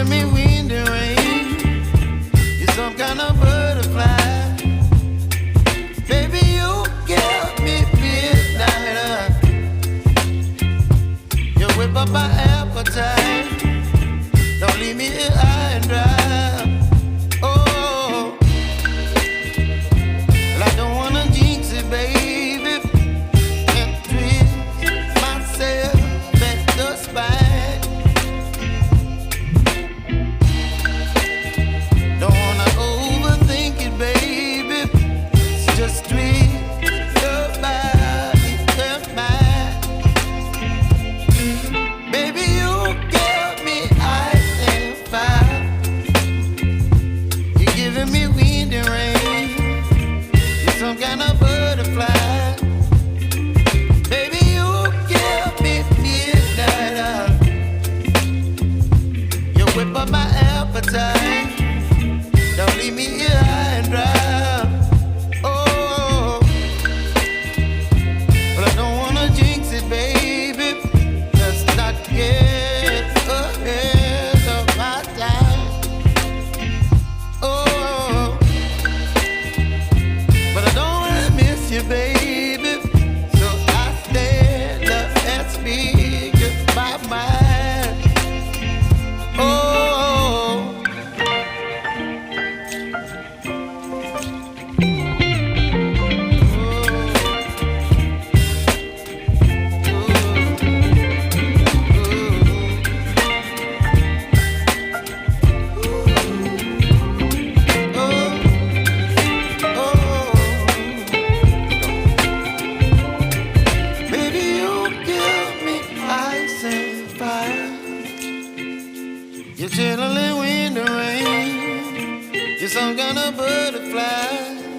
giving me wind and rain. You're some kind of butterfly. Baby, you give me midnight. You whip up my appetite. Don't leave me here high and dry. Oh, well, I don't wanna jinx it, baby, and twist myself at the spine. Don't wanna overthink it, baby. It's just twist your body and mine. Baby, you give me ice and fire. You're giving me wind and rain. You're some kind of butterfly. Baby, you give me midnight. You whip up my appetite. Don't leave me here high and dry. Oh, but I don't wanna jinx it, baby. Let's not get ahead of my time. Oh, but I don't wanna miss you, baby. So I stand up and speak my mind. Oh. Baby, you give me ice and fire. You're chilling wind and rain. You're some kind of butterfly.